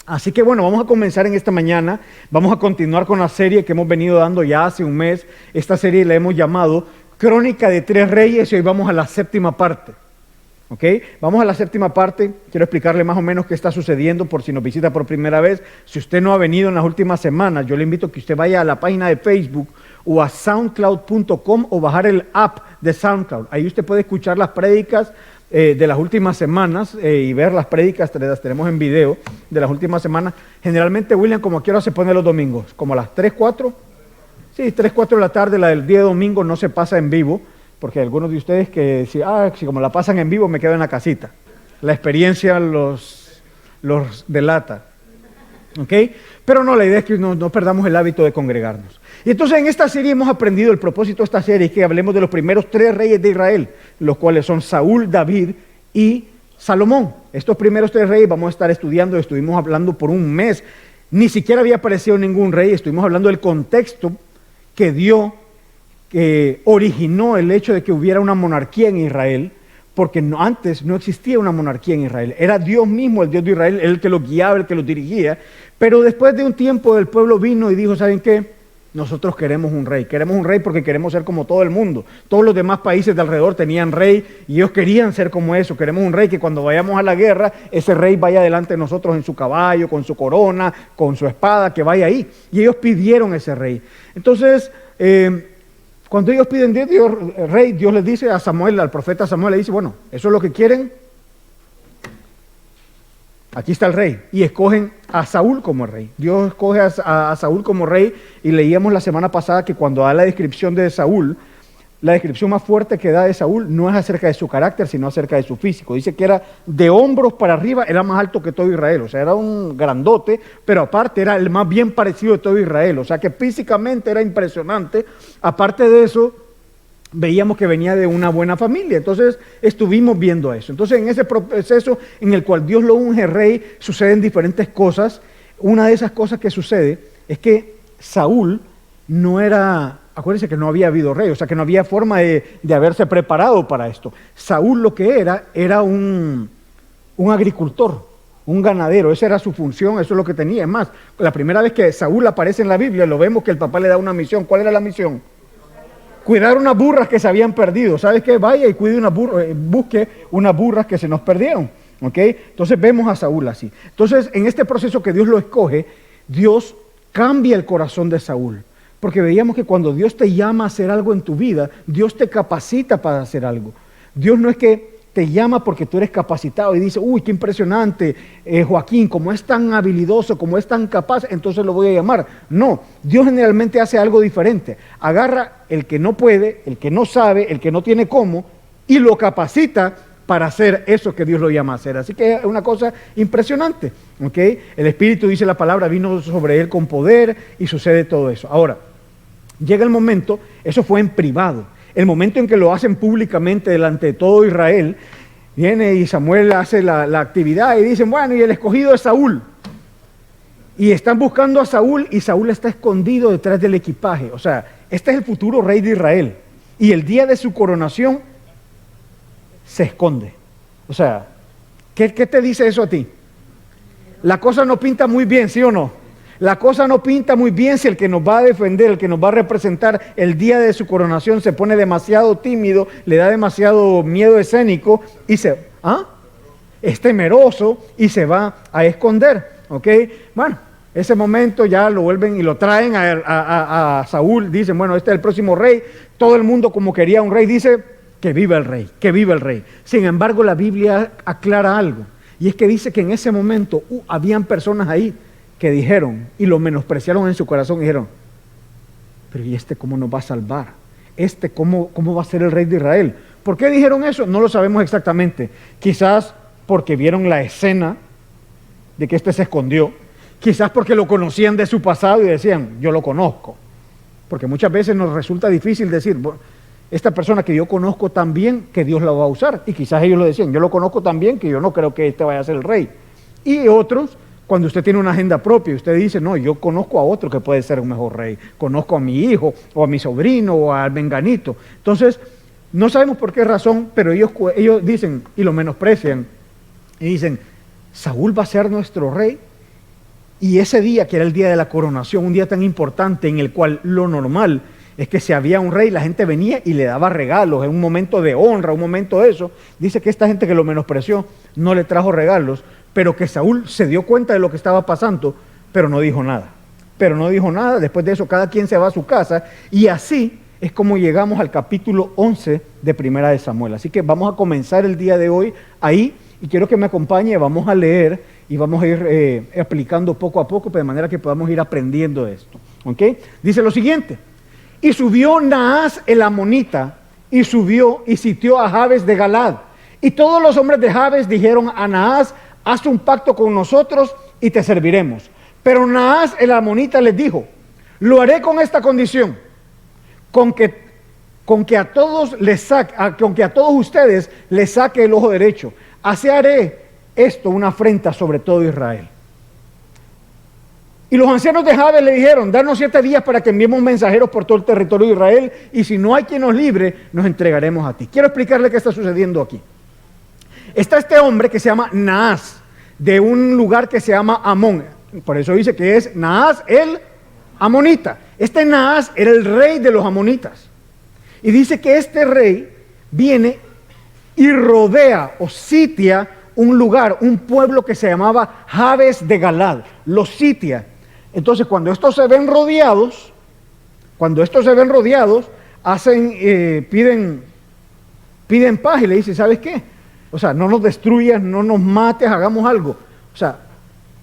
Así que bueno, vamos a comenzar en esta mañana, vamos a continuar con la serie que hemos venido dando ya hace un mes. Esta serie la hemos llamado Crónica de Tres Reyes y hoy vamos a la séptima parte. ¿Ok? Vamos a la séptima parte, quiero explicarle más o menos qué está sucediendo por si nos visita por primera vez. Si usted no ha venido en las últimas semanas, yo le invito a que usted vaya a la página de Facebook o a soundcloud.com o bajar el app de SoundCloud. Ahí usted puede escuchar las prédicas de las últimas semanas y ver las prédicas, las tenemos en video de las últimas semanas. Generalmente, William, como quiera se pone los domingos, como a las 3, 4. Sí, 3, 4 de la tarde, la del día de domingo no se pasa en vivo, porque algunos de ustedes que si como la pasan en vivo me quedo en la casita. La experiencia los delata. ¿Ok? Pero no, la idea es que no perdamos el hábito de congregarnos. Y entonces en esta serie hemos aprendido, el propósito de esta serie es que hablemos de los primeros 3 reyes de Israel, los cuales son Saúl, David y Salomón. Estos primeros 3 reyes vamos a estar estudiando, estuvimos hablando por un mes, ni siquiera había aparecido ningún rey, estuvimos hablando del contexto que originó el hecho de que hubiera una monarquía en Israel, porque antes no existía una monarquía en Israel, era Dios mismo, el Dios de Israel, el que lo guiaba, el que lo dirigía, pero después de un tiempo el pueblo vino y dijo, ¿saben qué? Nosotros queremos un rey porque queremos ser como todo el mundo. Todos los demás países de alrededor tenían rey y ellos querían ser como eso. Queremos un rey que cuando vayamos a la guerra, ese rey vaya delante de nosotros en su caballo, con su corona, con su espada, que vaya ahí. Y ellos pidieron ese rey. Entonces, cuando ellos piden rey, Dios les dice a Samuel, al profeta Samuel, le dice, bueno, eso es lo que quieren. Aquí está el rey, y escogen a Saúl como rey. Dios escoge a Saúl como rey, y leíamos la semana pasada que cuando da la descripción de Saúl, la descripción más fuerte que da de Saúl no es acerca de su carácter, sino acerca de su físico. Dice que era de hombros para arriba, era más alto que todo Israel, o sea, era un grandote, pero aparte era el más bien parecido de todo Israel, o sea que físicamente era impresionante. Aparte de eso, veíamos que venía de una buena familia, entonces estuvimos viendo eso. Entonces en ese proceso en el cual Dios lo unge rey, suceden diferentes cosas. Una de esas cosas que sucede es que Saúl no era, acuérdense que no había habido rey, o sea que no había forma de haberse preparado para esto. Saúl lo que era un agricultor, un ganadero, esa era su función, eso es lo que tenía. Es más, la primera vez que Saúl aparece en la Biblia, lo vemos que el papá le da una misión. ¿Cuál era la misión? Cuidar unas burras que se habían perdido. ¿Sabes qué? Vaya y busque unas burras que se nos perdieron. ¿Ok? Entonces vemos a Saúl así. Entonces, en este proceso que Dios lo escoge, Dios cambia el corazón de Saúl. Porque veíamos que cuando Dios te llama a hacer algo en tu vida, Dios te capacita para hacer algo. Dios no es que te llama porque tú eres capacitado y dice, uy, qué impresionante, Joaquín, como es tan habilidoso, como es tan capaz, entonces lo voy a llamar. No, Dios generalmente hace algo diferente. Agarra el que no puede, el que no sabe, el que no tiene cómo, y lo capacita para hacer eso que Dios lo llama a hacer. Así que es una cosa impresionante. ¿Okay? El Espíritu, dice la palabra, vino sobre él con poder y sucede todo eso. Ahora, llega el momento, eso fue en privado. El momento en que lo hacen públicamente delante de todo Israel, viene y Samuel hace la actividad y dicen, bueno, y el escogido es Saúl. Y están buscando a Saúl y Saúl está escondido detrás del equipaje. O sea, este es el futuro rey de Israel. Y el día de su coronación se esconde. O sea, ¿qué te dice eso a ti? La cosa no pinta muy bien, ¿sí o no? La cosa no pinta muy bien si el que nos va a defender, el que nos va a representar el día de su coronación se pone demasiado tímido, le da demasiado miedo escénico y es temeroso y se va a esconder. ¿Ok? Bueno, ese momento ya lo vuelven y lo traen a Saúl, dicen, bueno, este es el próximo rey. Todo el mundo, como quería un rey, dice que viva el rey, que viva el rey. Sin embargo, la Biblia aclara algo, y es que dice que en ese momento habían personas ahí que dijeron y lo menospreciaron en su corazón y dijeron, pero ¿y este cómo nos va a salvar? ¿Este cómo va a ser el rey de Israel? ¿Por qué dijeron eso? No lo sabemos exactamente. Quizás porque vieron la escena de que este se escondió, quizás porque lo conocían de su pasado y decían, yo lo conozco. Porque muchas veces nos resulta difícil decir, bueno, esta persona que yo conozco tan bien que Dios la va a usar. Y quizás ellos lo decían, yo lo conozco tan bien que yo no creo que este vaya a ser el rey. Y otros, cuando usted tiene una agenda propia, usted dice, no, yo conozco a otro que puede ser un mejor rey, conozco a mi hijo, o a mi sobrino, o al menganito. Entonces, no sabemos por qué razón, pero ellos dicen, y lo menosprecian, y dicen, ¿Saúl va a ser nuestro rey? Y ese día, que era el día de la coronación, un día tan importante en el cual lo normal es que si había un rey, la gente venía y le daba regalos, en un momento de honra, un momento de eso. Dice que esta gente que lo menospreció no le trajo regalos, pero que Saúl se dio cuenta de lo que estaba pasando, pero no dijo nada. Pero no dijo nada. Después de eso, cada quien se va a su casa, y así es como llegamos al capítulo 11 de Primera de Samuel. Así que vamos a comenzar el día de hoy ahí, y quiero que me acompañe, vamos a leer y vamos a ir aplicando poco a poco, de manera que podamos ir aprendiendo esto. ¿Ok? Dice lo siguiente: y subió Naas el amonita, y subió y sitió a Jabes de Galad. Y todos los hombres de Jabes dijeron a Naas: haz un pacto con nosotros y te serviremos. Pero Naas el amonita les dijo: lo haré con esta condición, con que a todos ustedes les saque el ojo derecho. Así haré esto una afrenta sobre todo Israel. Y los ancianos de Jabes le dijeron: danos 7 días para que enviemos mensajeros por todo el territorio de Israel, y si no hay quien nos libre, nos entregaremos a ti. Quiero explicarle qué está sucediendo aquí. Está este hombre que se llama Naas, de un lugar que se llama Amón. Por eso dice que es Naas el amonita. Este Naas era el rey de los amonitas. Y dice que este rey viene y rodea o sitia un lugar, un pueblo que se llamaba Jabes de Galad. Los sitia. Entonces, cuando estos se ven rodeados, piden paz, y le dicen: ¿sabes qué? O sea, no nos destruyas, no nos mates, hagamos algo. O sea,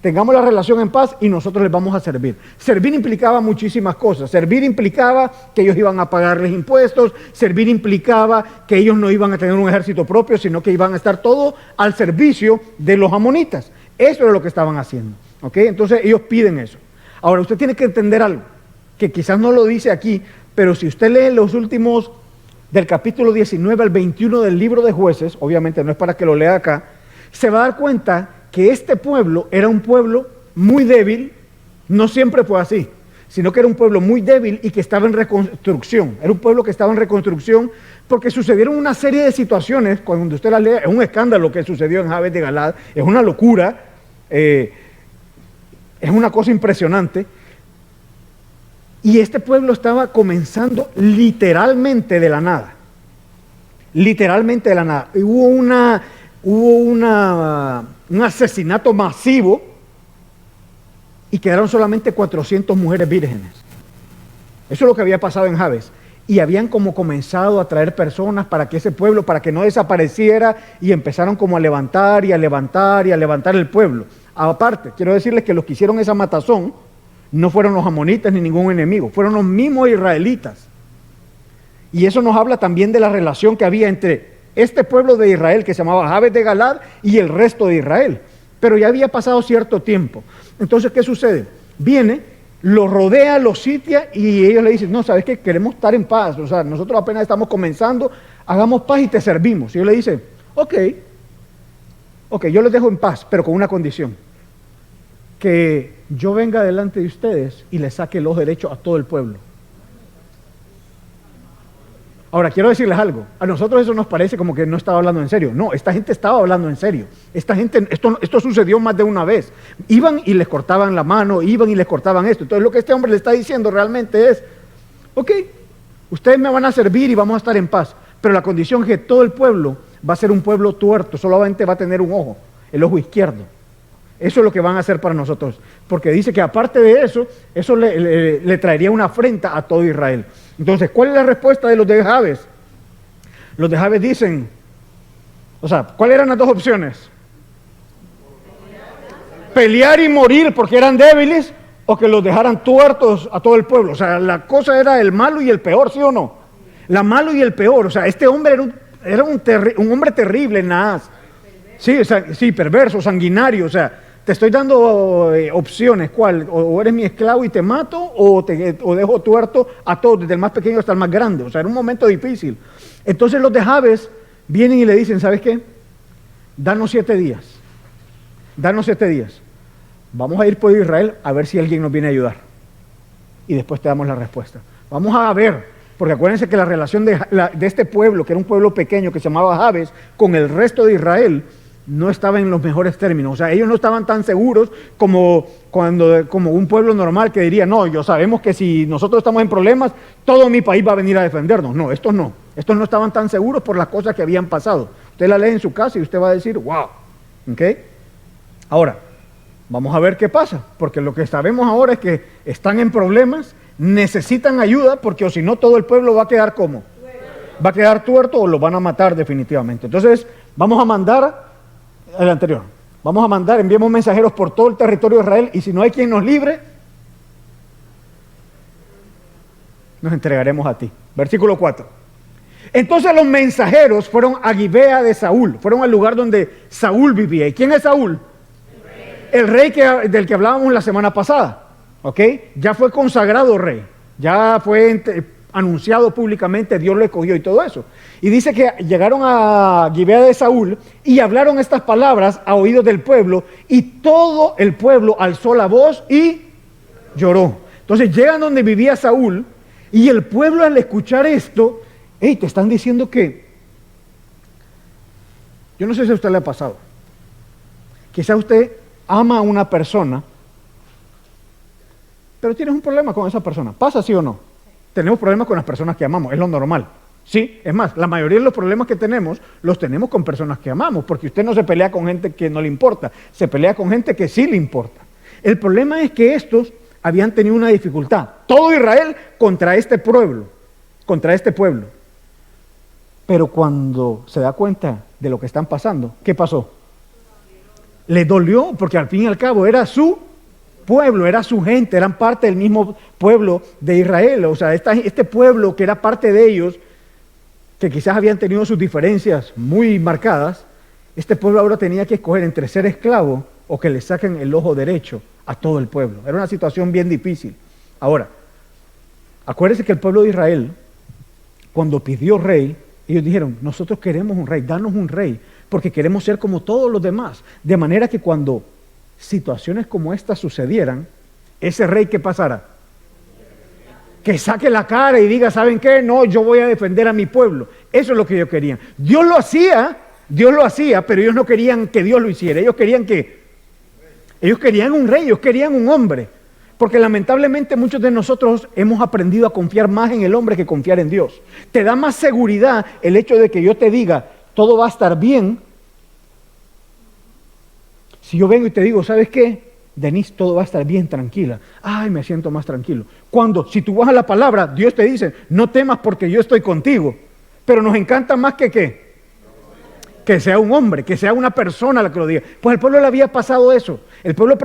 tengamos la relación en paz y nosotros les vamos a servir. Servir implicaba muchísimas cosas. Servir implicaba que ellos iban a pagarles impuestos. Servir implicaba que ellos no iban a tener un ejército propio, sino que iban a estar todo al servicio de los amonitas. Eso era lo que estaban haciendo. ¿Ok? Entonces ellos piden eso. Ahora, usted tiene que entender algo, que quizás no lo dice aquí, pero si usted lee los últimos del capítulo 19 al 21 del libro de Jueces, obviamente no es para que lo lea acá, se va a dar cuenta que este pueblo era un pueblo muy débil. No siempre fue así, sino que era un pueblo muy débil y que estaba en reconstrucción. Era un pueblo que estaba en reconstrucción porque sucedieron una serie de situaciones. Cuando usted las lee, es un escándalo lo que sucedió en Jabes de Galad, es una locura, es una cosa impresionante. Y este pueblo estaba comenzando literalmente de la nada. Literalmente de la nada. Hubo un asesinato masivo y quedaron solamente 400 mujeres vírgenes. Eso es lo que había pasado en Jabes. Y habían como comenzado a traer personas para que ese pueblo, para que no desapareciera, y empezaron como a levantar y a levantar y a levantar el pueblo. Aparte, quiero decirles que los que hicieron esa matazón no fueron los amonitas ni ningún enemigo, fueron los mismos israelitas. Y eso nos habla también de la relación que había entre este pueblo de Israel que se llamaba Jabes de Galad y el resto de Israel. Pero ya había pasado cierto tiempo. Entonces, ¿qué sucede? Viene, lo rodea, lo sitia, y ellos le dicen: no, ¿sabes qué? Queremos estar en paz. O sea, nosotros apenas estamos comenzando, hagamos paz y te servimos. Y ellos le dicen: ok, yo les dejo en paz, pero con una condición: que yo venga delante de ustedes y les saque el ojo derecho a todo el pueblo. Ahora, quiero decirles algo. A nosotros eso nos parece como que no estaba hablando en serio. No, esta gente estaba hablando en serio. Esta gente, esto sucedió más de una vez. Iban y les cortaban la mano, iban y les cortaban esto. Entonces lo que este hombre le está diciendo realmente es: ok, ustedes me van a servir y vamos a estar en paz, pero la condición es que todo el pueblo va a ser un pueblo tuerto, solamente va a tener un ojo, el ojo izquierdo. Eso es lo que van a hacer para nosotros, porque dice que aparte de eso, eso le traería una afrenta a todo Israel. Entonces, ¿cuál es la respuesta de los de Jabes? Los de Jabes dicen, o sea, ¿cuáles eran las dos opciones? Pelear y morir porque eran débiles, o que los dejaran tuertos a todo el pueblo. O sea, la cosa era el malo y el peor, ¿sí o no? La malo y el peor. O sea, este hombre era un hombre terrible, Naas. Sí, perverso, sanguinario. O sea, te estoy dando opciones. ¿Cuál? O eres mi esclavo y te mato, o dejo tuerto a todos, desde el más pequeño hasta el más grande. O sea, era un momento difícil. Entonces los de Jabes vienen y le dicen, ¿sabes qué? Danos 7 días. Danos 7 días. Vamos a ir por Israel a ver si alguien nos viene a ayudar. Y después te damos la respuesta. Vamos a ver, porque acuérdense que la relación de este pueblo, que era un pueblo pequeño que se llamaba Jabes, con el resto de Israel, no estaba en los mejores términos. O sea, ellos no estaban tan seguros como un pueblo normal que diría, no, yo sabemos que si nosotros estamos en problemas, todo mi país va a venir a defendernos. No. Estos no estaban tan seguros por las cosas que habían pasado. Usted la lee en su casa y usted va a decir, wow. ¿Ok? Ahora, vamos a ver qué pasa, porque lo que sabemos ahora es que están en problemas, necesitan ayuda, porque o si no todo el pueblo va a quedar ¿cómo? Va a quedar tuerto o lo van a matar definitivamente. Entonces, vamos a mandar, el anterior, enviemos mensajeros por todo el territorio de Israel, y si no hay quien nos libre, nos entregaremos a ti. Versículo 4. Entonces los mensajeros fueron a Gibea de Saúl, fueron al lugar donde Saúl vivía. ¿Y quién es Saúl? El rey del que hablábamos la semana pasada. ¿Ok? Ya fue consagrado rey, ya fue anunciado públicamente, Dios lo escogió y todo eso. Y dice que llegaron a Gibea de Saúl y hablaron estas palabras a oídos del pueblo, y todo el pueblo alzó la voz y lloró. Entonces llegan donde vivía Saúl, y el pueblo al escuchar esto, hey, te están diciendo que, yo no sé si a usted le ha pasado, quizá usted ama a una persona, pero tienes un problema con esa persona. ¿Pasa sí o no? Tenemos problemas con las personas que amamos, es lo normal. Sí, es más, la mayoría de los problemas que tenemos, los tenemos con personas que amamos, porque usted no se pelea con gente que no le importa, se pelea con gente que sí le importa. El problema es que estos habían tenido una dificultad, todo Israel contra este pueblo. Pero cuando se da cuenta de lo que están pasando, ¿qué pasó? Le dolió, porque al fin y al cabo era su pueblo, era su gente, eran parte del mismo pueblo de Israel. O sea, este pueblo que era parte de ellos, que quizás habían tenido sus diferencias muy marcadas, este pueblo ahora tenía que escoger entre ser esclavo o que le saquen el ojo derecho a todo el pueblo. Era una situación bien difícil. Ahora, acuérdense que el pueblo de Israel, cuando pidió rey, ellos dijeron, nosotros queremos un rey, danos un rey, porque queremos ser como todos los demás. De manera que cuando situaciones como estas sucedieran, ese rey que pasara, que saque la cara y diga, ¿saben qué? No, yo voy a defender a mi pueblo. Eso es lo que ellos querían. Dios lo hacía, pero ellos no querían que Dios lo hiciera. Ellos querían un rey, ellos querían un hombre. Porque lamentablemente muchos de nosotros hemos aprendido a confiar más en el hombre que confiar en Dios. Te da más seguridad el hecho de que yo te diga, todo va a estar bien. Si yo vengo y te digo, ¿sabes qué? Denise, todo va a estar bien, tranquila. Ay, me siento más tranquilo. Si tú vas a la palabra, Dios te dice, no temas porque yo estoy contigo. Pero nos encanta más que ¿qué? Que sea un hombre, que sea una persona la que lo diga. Pues al pueblo le había pasado eso. El pueblo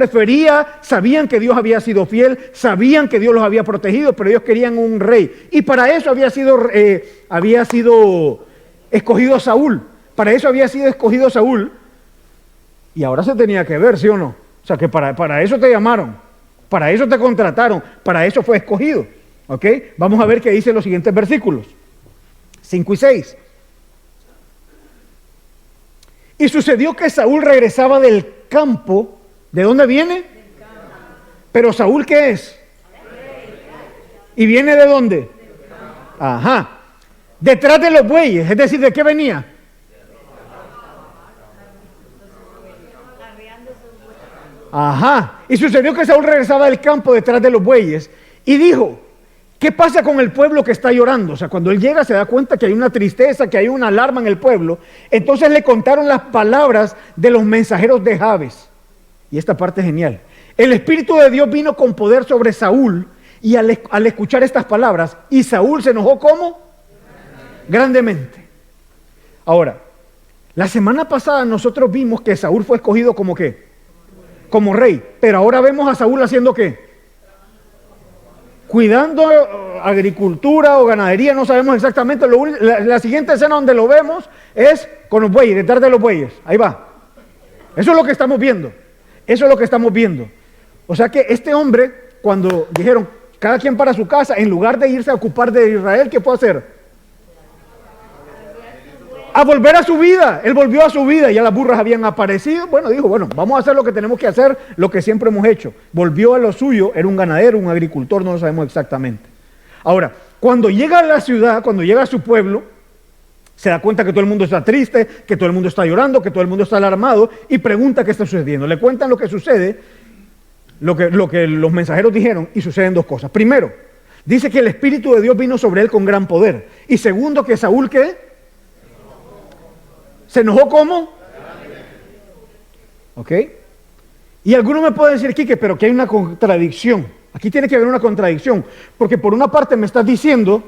sabían que Dios había sido fiel, sabían que Dios los había protegido, pero ellos querían un rey. Y para eso había sido escogido Saúl. Para eso había sido escogido Saúl. Y ahora se tenía que ver, ¿sí o no? O sea, que para eso te llamaron, para eso te contrataron, para eso fue escogido. ¿Ok? Vamos a ver qué dicen los siguientes versículos. 5 y 6. Y sucedió que Saúl regresaba del campo. ¿De dónde viene? Del campo. Pero Saúl, ¿qué es? ¿Y viene de dónde? Del campo. Ajá. Detrás de los bueyes, es decir, ¿de qué venía? Ajá. Y sucedió que Saúl regresaba del campo detrás de los bueyes y dijo, ¿qué pasa con el pueblo que está llorando? O sea, cuando él llega se da cuenta que hay una tristeza, que hay una alarma en el pueblo. Entonces le contaron las palabras de los mensajeros de Jabes. Y esta parte es genial. El Espíritu de Dios vino con poder sobre Saúl y al escuchar estas palabras, y Saúl se enojó ¿cómo? Grandemente. Ahora, la semana pasada nosotros vimos que Saúl fue escogido como ¿qué? Como rey. Pero ahora vemos a Saúl haciendo ¿qué? Cuidando agricultura o ganadería, no sabemos exactamente. La siguiente escena donde lo vemos es con los bueyes, detrás de los bueyes. Ahí va. Eso es lo que estamos viendo. O sea que este hombre, cuando dijeron, cada quien para su casa, en lugar de irse a ocupar de Israel, ¿qué puede hacer? A volver a su vida. Él volvió a su vida, ya las burras habían aparecido. Dijo, vamos a hacer lo que tenemos que hacer, lo que siempre hemos hecho. Volvió a lo suyo, era un ganadero, un agricultor, no lo sabemos exactamente. Ahora, cuando llega a la ciudad, cuando llega a su pueblo, Se da cuenta que todo el mundo está triste, que todo el mundo está llorando, que todo el mundo está alarmado y pregunta qué está sucediendo. Le cuentan lo que sucede, lo que los mensajeros dijeron, y suceden dos cosas. Primero, dice que el Espíritu de Dios vino sobre él con gran poder. Y segundo, que Saúl, ¿qué? ¿Se enojó cómo? ¿Ok? Y alguno me puede decir, Quique, pero que hay una contradicción. Aquí tiene que haber una contradicción. Porque por una parte me estás diciendo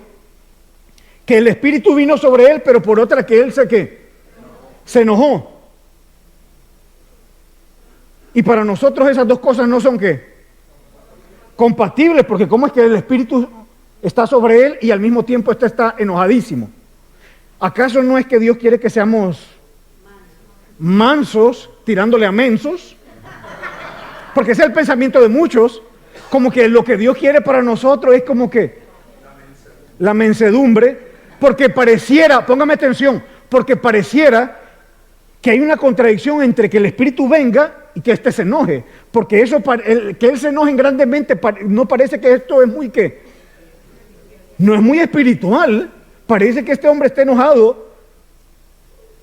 que el Espíritu vino sobre él, pero por otra que él se enojó. Y para nosotros esas dos cosas no son ¿qué? Compatibles, porque ¿cómo es que el Espíritu está sobre él y al mismo tiempo este está enojadísimo? ¿Acaso no es que Dios quiere que seamos mansos, tirándole a mensos? Porque ese es el pensamiento de muchos, como que lo que Dios quiere para nosotros es como que la mansedumbre, porque pareciera, póngame atención, porque pareciera que hay una contradicción entre que el Espíritu venga y que éste se enoje, porque eso, que él se enoje grandemente, no parece que esto es muy no es muy espiritual. Parece que este hombre esté enojado,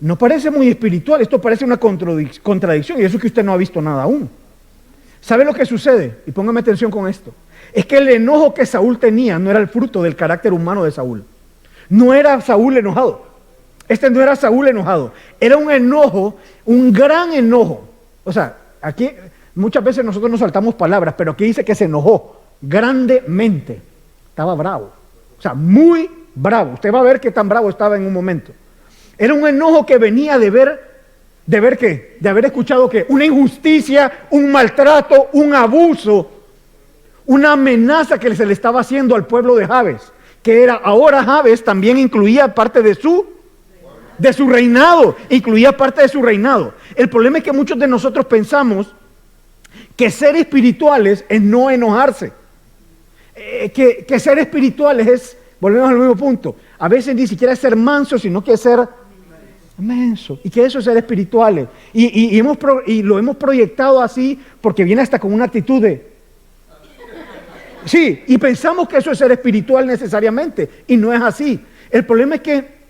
no parece muy espiritual, esto parece una contradicción, y eso es que usted no ha visto nada aún. ¿Sabe lo que sucede? Y póngame atención con esto. Es que el enojo que Saúl tenía no era el fruto del carácter humano de Saúl. No era Saúl enojado. Este no era Saúl enojado. Era un enojo, un gran enojo. O sea, aquí muchas veces nosotros nos saltamos palabras, pero aquí dice que se enojó grandemente. Estaba bravo. O sea, muy bravo. Usted va a ver qué tan bravo estaba en un momento. Era un enojo que venía de ver qué, de haber escuchado que una injusticia, un maltrato, un abuso, una amenaza que se le estaba haciendo al pueblo de Jabes, que era ahora Jabes también incluía parte de su reinado, incluía parte de su reinado. El problema es que muchos de nosotros pensamos que ser espirituales es no enojarse, que ser espirituales es, volvemos al mismo punto, a veces ni siquiera es ser manso, sino que es ser menso, y que eso es ser espirituales, y lo hemos proyectado así porque viene hasta con una actitud de sí, y pensamos que eso es ser espiritual necesariamente, y no es así. El problema es que,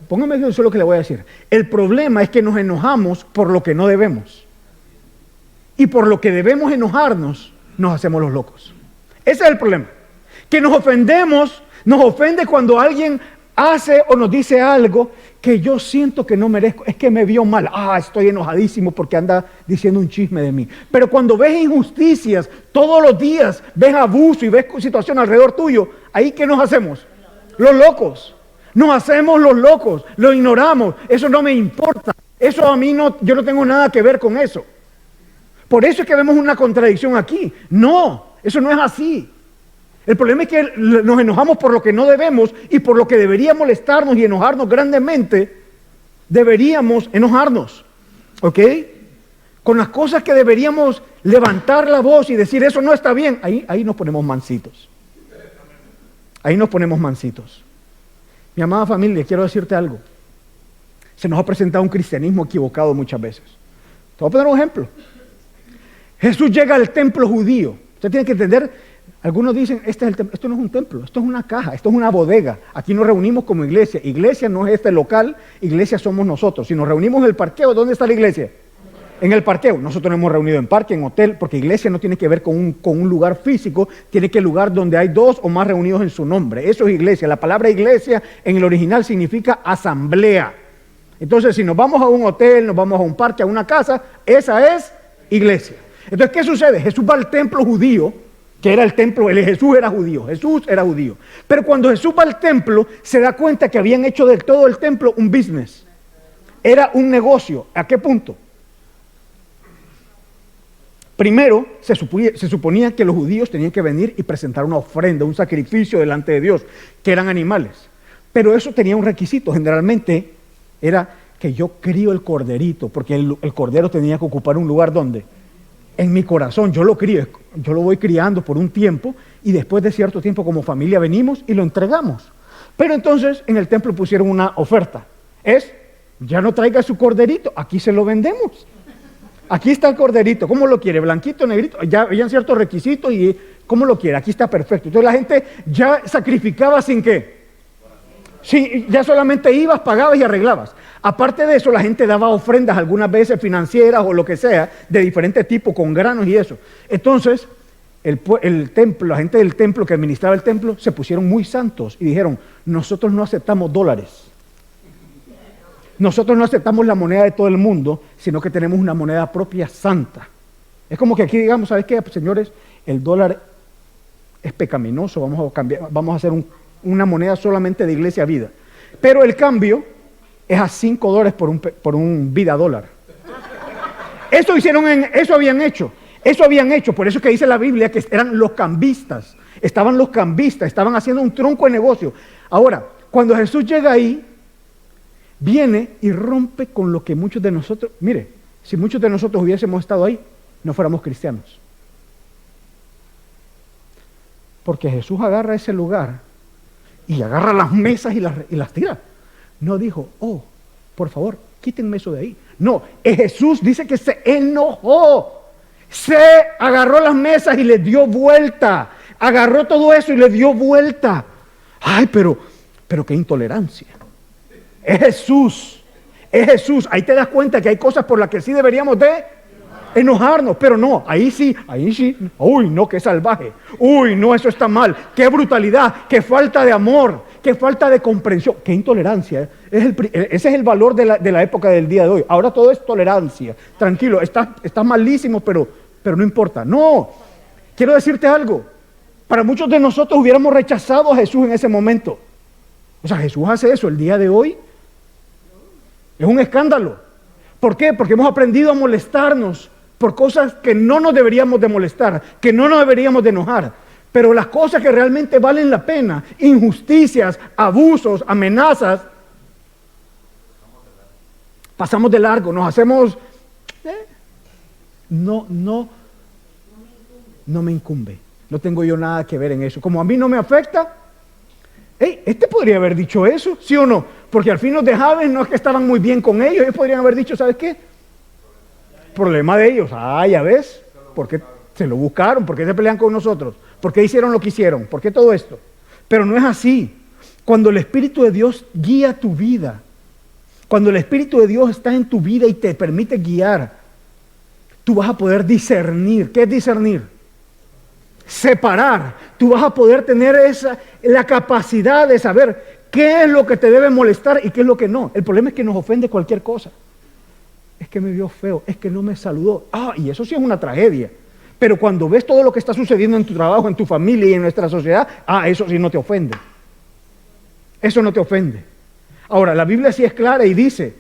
póngame eso es lo que le voy a decir, el problema es que nos enojamos por lo que no debemos, y por lo que debemos enojarnos nos hacemos los locos. Ese es el problema, que nos ofende cuando alguien hace o nos dice algo que yo siento que no merezco, es que me vio mal, estoy enojadísimo porque anda diciendo un chisme de mí. Pero cuando ves injusticias todos los días, ves abuso y ves situación alrededor tuyo, ahí ¿qué nos hacemos? Los locos. Nos hacemos los locos, lo ignoramos, eso no me importa, eso a mí no, yo no tengo nada que ver con eso. Por eso es que vemos una contradicción aquí. No, eso no es así. El problema es que nos enojamos por lo que no debemos, y por lo que debería molestarnos y enojarnos grandemente, deberíamos enojarnos, ¿ok? Con las cosas que deberíamos levantar la voz y decir eso no está bien, ahí nos ponemos mansitos. Ahí nos ponemos mansitos. Mi amada familia, quiero decirte algo. Se nos ha presentado un cristianismo equivocado muchas veces. Te voy a poner un ejemplo. Jesús llega al templo judío. Usted tiene que entender. Algunos dicen, esto no es un templo, esto es una caja, esto es una bodega. Aquí nos reunimos como iglesia. Iglesia no es este local, iglesia somos nosotros. Si nos reunimos en el parqueo, ¿dónde está la iglesia? En el parqueo. Nosotros nos hemos reunido en parque, en hotel, porque iglesia no tiene que ver con un lugar físico, tiene que ser lugar donde hay dos o más reunidos en su nombre. Eso es iglesia. La palabra iglesia en el original significa asamblea. Entonces, si nos vamos a un hotel, nos vamos a un parque, a una casa, esa es iglesia. Entonces, ¿qué sucede? Jesús va al templo judío, que era el templo, Jesús era judío. Pero cuando Jesús va al templo, se da cuenta que habían hecho de todo el templo un business. Era un negocio. ¿A qué punto? Primero, se suponía que los judíos tenían que venir y presentar una ofrenda, un sacrificio delante de Dios, que eran animales. Pero eso tenía un requisito, generalmente era que yo crío el corderito, porque el cordero tenía que ocupar un lugar donde en mi corazón, yo lo crío, yo lo voy criando por un tiempo y después de cierto tiempo como familia venimos y lo entregamos. Pero entonces en el templo pusieron una oferta, ya no traiga su corderito, aquí se lo vendemos. Aquí está el corderito, ¿cómo lo quiere? ¿Blanquito, negrito? Ya habían ciertos requisitos y ¿cómo lo quiere? Aquí está perfecto. Entonces la gente ya sacrificaba sin qué. Sí, ya solamente ibas, pagabas y arreglabas. Aparte de eso, la gente daba ofrendas algunas veces financieras o lo que sea, de diferente tipo, con granos y eso. Entonces, el templo, la gente del templo que administraba el templo, se pusieron muy santos y dijeron, nosotros no aceptamos dólares. Nosotros no aceptamos la moneda de todo el mundo, sino que tenemos una moneda propia santa. Es como que aquí digamos, ¿sabes qué, señores? El dólar es pecaminoso, vamos a hacer una moneda solamente de iglesia vida. Pero el cambio es a $5 por un vida dólar. Eso habían hecho. Por eso es que dice la Biblia que eran los cambistas. Estaban los cambistas, estaban haciendo un tronco de negocio. Ahora, cuando Jesús llega ahí, viene y rompe con lo que muchos de nosotros, mire, si muchos de nosotros hubiésemos estado ahí, no fuéramos cristianos. Porque Jesús agarra ese lugar y agarra las mesas y las tira. No dijo, oh, por favor, quítenme eso de ahí. No, Jesús dice que se enojó. Se agarró las mesas y le dio vuelta. Agarró todo eso y le dio vuelta. Ay, pero qué intolerancia. Es Jesús. Ahí te das cuenta que hay cosas por las que sí deberíamos de enojarnos, pero no, ahí sí, uy, no, qué salvaje, uy, no, eso está mal, qué brutalidad, qué falta de amor, qué falta de comprensión, qué intolerancia. Ese es el valor de la época del día de hoy. Ahora todo es tolerancia. Tranquilo, estás malísimo, pero no importa. No, quiero decirte algo. Para muchos de nosotros hubiéramos rechazado a Jesús en ese momento. O sea, Jesús hace eso el día de hoy. Es un escándalo. ¿Por qué? Porque hemos aprendido a molestarnos por cosas que no nos deberíamos de molestar, que no nos deberíamos de enojar. Pero las cosas que realmente valen la pena, injusticias, abusos, amenazas, pasamos de largo, nos hacemos, no me incumbe, no tengo yo nada que ver en eso. Como a mí no me afecta, este podría haber dicho eso, ¿sí o no? Porque al fin los de Jabes no es que estaban muy bien con ellos podrían haber dicho, ¿sabes qué? Problema de ellos, ya ves, ¿por qué se lo buscaron? ¿Por qué se pelean con nosotros? ¿Por qué hicieron lo que hicieron? ¿Por qué todo esto? Pero no es así. Cuando el Espíritu de Dios guía tu vida, cuando el Espíritu de Dios está en tu vida y te permite guiar, tú vas a poder discernir. ¿Qué es discernir? Separar. Tú vas a poder tener la capacidad de saber qué es lo que te debe molestar y qué es lo que no. El problema es que nos ofende cualquier cosa. Es que me vio feo, es que no me saludó. Y eso sí es una tragedia. Pero cuando ves todo lo que está sucediendo en tu trabajo, en tu familia y en nuestra sociedad, eso sí no te ofende. Eso no te ofende. Ahora, la Biblia sí es clara y dice,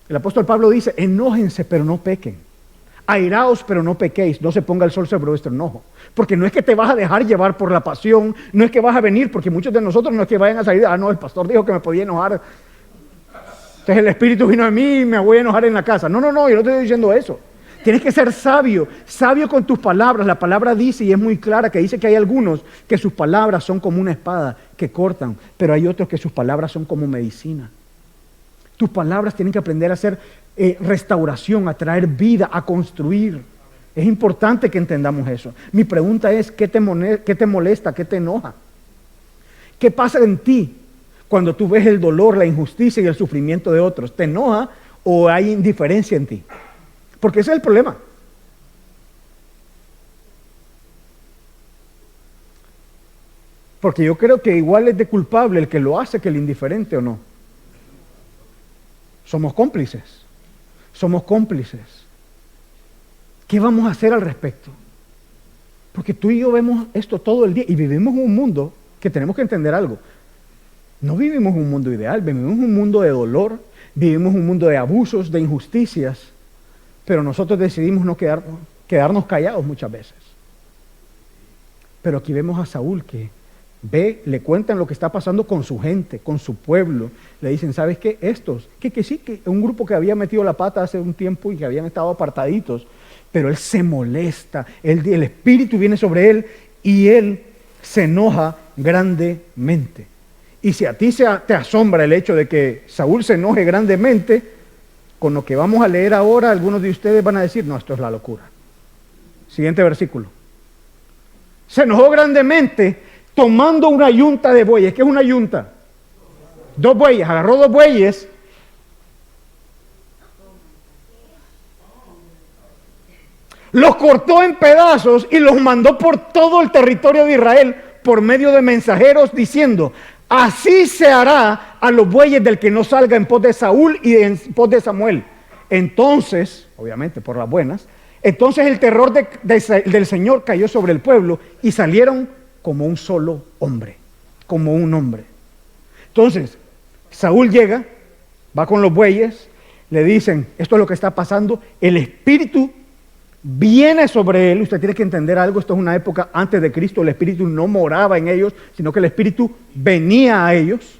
el apóstol Pablo dice, enójense pero no pequen. Airaos pero no pequéis, no se ponga el sol sobre vuestro enojo. Porque no es que te vas a dejar llevar por la pasión, no es que vas a venir, porque muchos de nosotros no es que vayan a salir, no, el pastor dijo que me podía enojar. Entonces el Espíritu vino a mí y me voy a enojar en la casa. No, yo no estoy diciendo eso. Tienes que ser sabio con tus palabras. La palabra dice, y es muy clara, que dice que hay algunos que sus palabras son como una espada que cortan, pero hay otros que sus palabras son como medicina. Tus palabras tienen que aprender a hacer restauración, a traer vida, a construir. Es importante que entendamos eso. Mi pregunta es, ¿qué te molesta? ¿Qué te enoja? ¿Qué pasa en ti cuando tú ves el dolor, la injusticia y el sufrimiento de otros? ¿Te enoja o hay indiferencia en ti? Porque ese es el problema. Porque yo creo que igual es de culpable el que lo hace que el indiferente, ¿o no? Somos cómplices. ¿Qué vamos a hacer al respecto? Porque tú y yo vemos esto todo el día y vivimos en un mundo que tenemos que entender algo. No vivimos en un mundo ideal, vivimos en un mundo de dolor, vivimos en un mundo de abusos, de injusticias, pero nosotros decidimos no quedarnos callados muchas veces. Pero aquí vemos a Saúl que le cuentan lo que está pasando con su gente, con su pueblo. Le dicen, ¿sabes qué? Estos, que sí, que un grupo que había metido la pata hace un tiempo y que habían estado apartaditos, pero él se molesta, el espíritu viene sobre él y él se enoja grandemente. Y si a ti te asombra el hecho de que Saúl se enoje grandemente, con lo que vamos a leer ahora, algunos de ustedes van a decir, no, esto es la locura. Siguiente versículo. Se enojó grandemente tomando una yunta de bueyes. ¿Qué es una yunta? 2 bueyes, agarró 2 bueyes. Los cortó en pedazos y los mandó por todo el territorio de Israel por medio de mensajeros diciendo: así se hará a los bueyes del que no salga en pos de Saúl y en pos de Samuel. Entonces, obviamente por las buenas, entonces el terror del Señor cayó sobre el pueblo y salieron como un solo hombre, como un hombre. Entonces, Saúl llega, va con los bueyes, le dicen: esto es lo que está pasando, el Espíritu viene sobre él. Usted tiene que entender algo, esto es una época antes de Cristo, el Espíritu no moraba en ellos, sino que el Espíritu venía a ellos.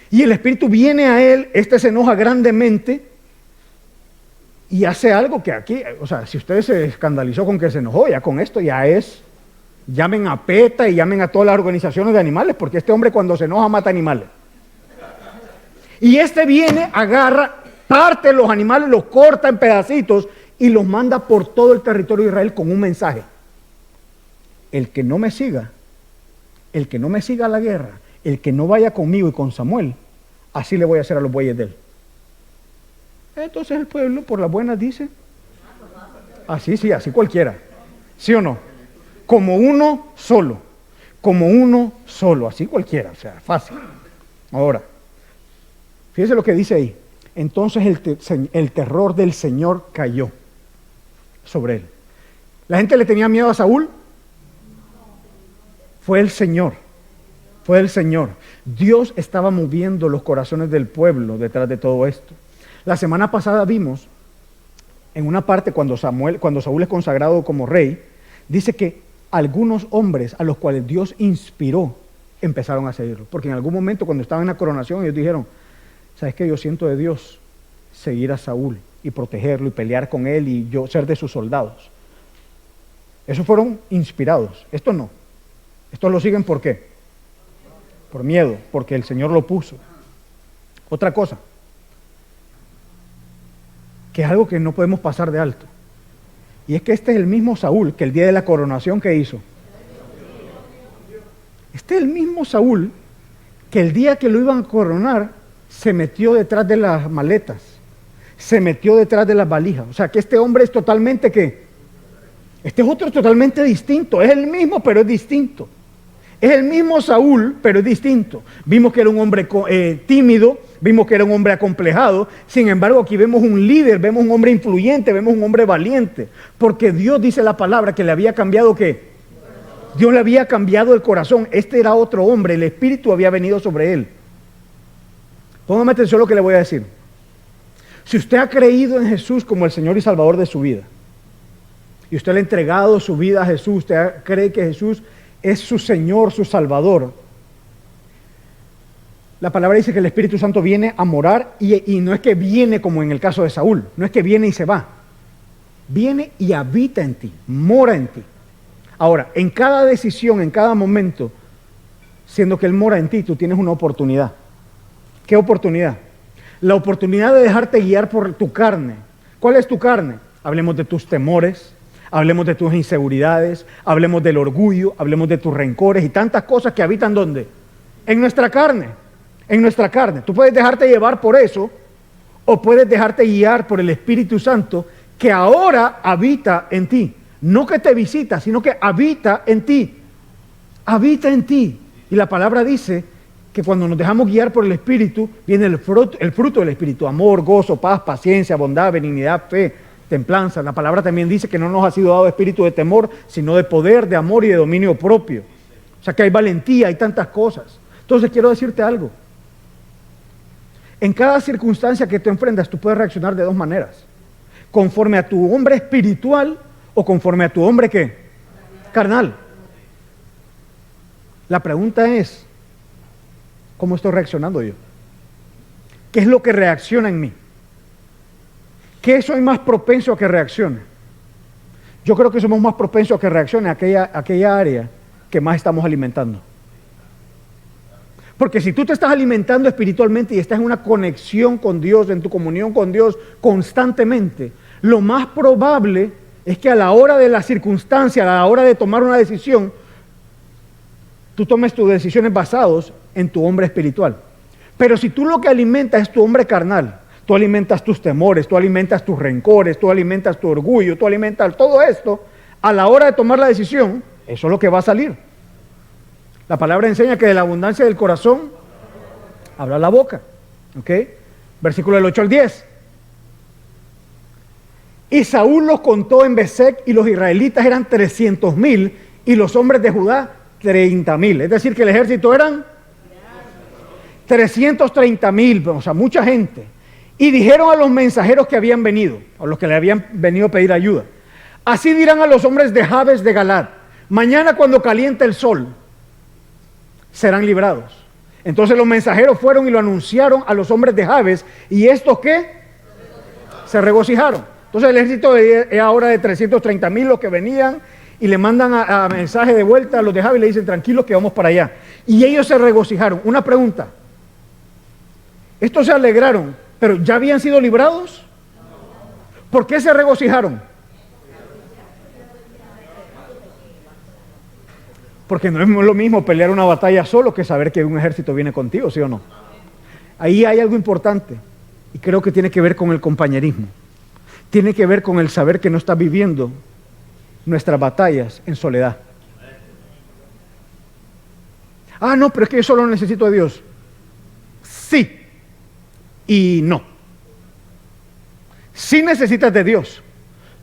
Y el Espíritu viene a él, se enoja grandemente y hace algo que aquí, o sea, si usted se escandalizó con que se enojó, ya con esto ya es, llamen a PETA y llamen a todas las organizaciones de animales, porque este hombre cuando se enoja mata animales. Y viene, agarra, parte los animales, los corta en pedacitos y los manda por todo el territorio de Israel con un mensaje: el que no me siga a la guerra, el que no vaya conmigo y con Samuel, así le voy a hacer a los bueyes de él. Entonces el pueblo por las buenas dice: así sí, así cualquiera, ¿sí o no? Como uno solo, así cualquiera, o sea, fácil. Ahora, fíjese lo que dice ahí: entonces el terror del Señor cayó sobre él. ¿La gente le tenía miedo a Saúl? Fue el Señor. Dios estaba moviendo los corazones del pueblo detrás de todo esto. La semana pasada vimos en una parte cuando Saúl es consagrado como rey, dice que algunos hombres a los cuales Dios inspiró empezaron a seguirlo, porque en algún momento cuando estaban en la coronación ellos dijeron: ¿sabes qué? Yo siento de Dios seguir a Saúl y protegerlo y pelear con él y yo ser de sus soldados. Esos fueron inspirados. Estos no. Estos lo siguen ¿por qué? Por miedo, porque el Señor lo puso. Otra cosa, que es algo que no podemos pasar de alto, y es que este es el mismo Saúl que el día de la coronación que hizo. Este es el mismo Saúl que el día que lo iban a coronar se metió detrás de las maletas, se metió detrás de las valijas. O sea que este hombre es totalmente ¿qué? Este es otro totalmente distinto. Es el mismo pero es distinto. Es el mismo Saúl pero es distinto. Vimos que era un hombre tímido, vimos que era un hombre acomplejado. Sin embargo, aquí vemos un líder, vemos un hombre influyente, vemos un hombre valiente, porque Dios dice la palabra que le había cambiado ¿qué? Dios le había cambiado el corazón. Este era otro hombre, el Espíritu había venido sobre él. Póngame atención a lo que le voy a decir. Si usted ha creído en Jesús como el Señor y Salvador de su vida, y usted le ha entregado su vida a Jesús, usted cree que Jesús es su Señor, su Salvador, la palabra dice que el Espíritu Santo viene a morar y no es que viene como en el caso de Saúl, no es que viene y se va, viene y habita en ti, mora en ti. Ahora, en cada decisión, en cada momento, siendo que Él mora en ti, tú tienes una oportunidad. ¿Qué oportunidad? La oportunidad de dejarte guiar por tu carne. ¿Cuál es tu carne? Hablemos de tus temores, hablemos de tus inseguridades, hablemos del orgullo, hablemos de tus rencores y tantas cosas que habitan ¿dónde? En nuestra carne, en nuestra carne. Tú puedes dejarte llevar por eso o puedes dejarte guiar por el Espíritu Santo que ahora habita en ti. No que te visita, sino que habita en ti. Habita en ti. Y la palabra dice que cuando nos dejamos guiar por el Espíritu, viene el fruto del Espíritu: amor, gozo, paz, paciencia, bondad, benignidad, fe, templanza. La palabra también dice que no nos ha sido dado espíritu de temor, sino de poder, de amor y de dominio propio. O sea que hay valentía, hay tantas cosas. Entonces quiero decirte algo. En cada circunstancia que tú enfrentas, tú puedes reaccionar de dos maneras: conforme a tu hombre espiritual o conforme a tu hombre ¿qué? Carnal. La pregunta es: ¿cómo estoy reaccionando yo? ¿Qué es lo que reacciona en mí? ¿Qué soy más propenso a que reaccione? Yo creo que somos más propensos a que reaccione aquella área que más estamos alimentando. Porque si tú te estás alimentando espiritualmente y estás en una conexión con Dios, en tu comunión con Dios constantemente, lo más probable es que a la hora de la circunstancia, a la hora de tomar una decisión, tú tomes tus decisiones basadas en tu hombre espiritual. Pero si tú lo que alimentas es tu hombre carnal, tú alimentas tus temores, tú alimentas tus rencores, tú alimentas tu orgullo, tú alimentas todo esto, a la hora de tomar la decisión, eso es lo que va a salir. La palabra enseña que de la abundancia del corazón habla la boca. ¿Ok? Versículo del 8 al 10. Y Saúl los contó en Besec y los israelitas eran 300,000 y los hombres de Judá 30,000. Es decir, que el ejército eran 330,000, o sea, mucha gente. Y dijeron a los mensajeros que habían venido, a los que le habían venido a pedir ayuda: así dirán a los hombres de Jabes de Galad: mañana cuando caliente el sol, serán librados. Entonces los mensajeros fueron y lo anunciaron a los hombres de Jabes, y estos ¿qué? Se regocijaron. Entonces el ejército es ahora de 330,000 los que venían, y le mandan a mensaje de vuelta a los de Jabes y le dicen: tranquilos que vamos para allá. Y ellos se regocijaron. Una pregunta: estos se alegraron, pero ¿ya habían sido librados? ¿Por qué se regocijaron? Porque no es lo mismo pelear una batalla solo que saber que un ejército viene contigo, ¿sí o no? Ahí hay algo importante, y creo que tiene que ver con el compañerismo. Tiene que ver con el saber que no estás viviendo nuestras batallas en soledad. Ah, no, pero es que yo solo necesito a Dios. Sí y no. Sí necesitas de Dios,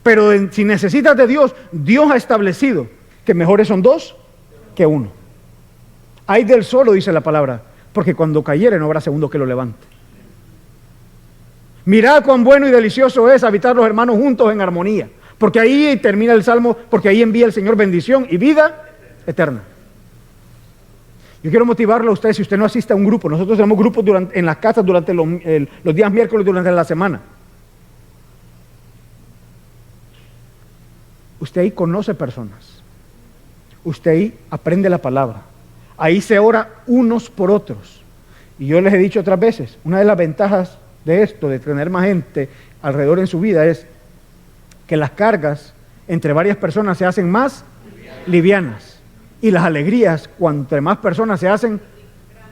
pero si necesitas de Dios, Dios ha establecido que mejores son dos que uno. Ay del solo, dice la palabra, porque cuando cayere no habrá segundo que lo levante. Mirad cuán bueno y delicioso es habitar los hermanos juntos en armonía, porque ahí termina el Salmo, porque ahí envía el Señor bendición y vida eterna. Yo quiero motivarlo a usted, si usted no asiste a un grupo. Nosotros tenemos grupos en las casas durante los días miércoles durante la semana. Usted ahí conoce personas. Usted ahí aprende la palabra. Ahí se ora unos por otros. Y yo les he dicho otras veces, una de las ventajas de esto, de tener más gente alrededor en su vida, es que las cargas entre varias personas se hacen más livianas. Y las alegrías, cuanto más personas se hacen,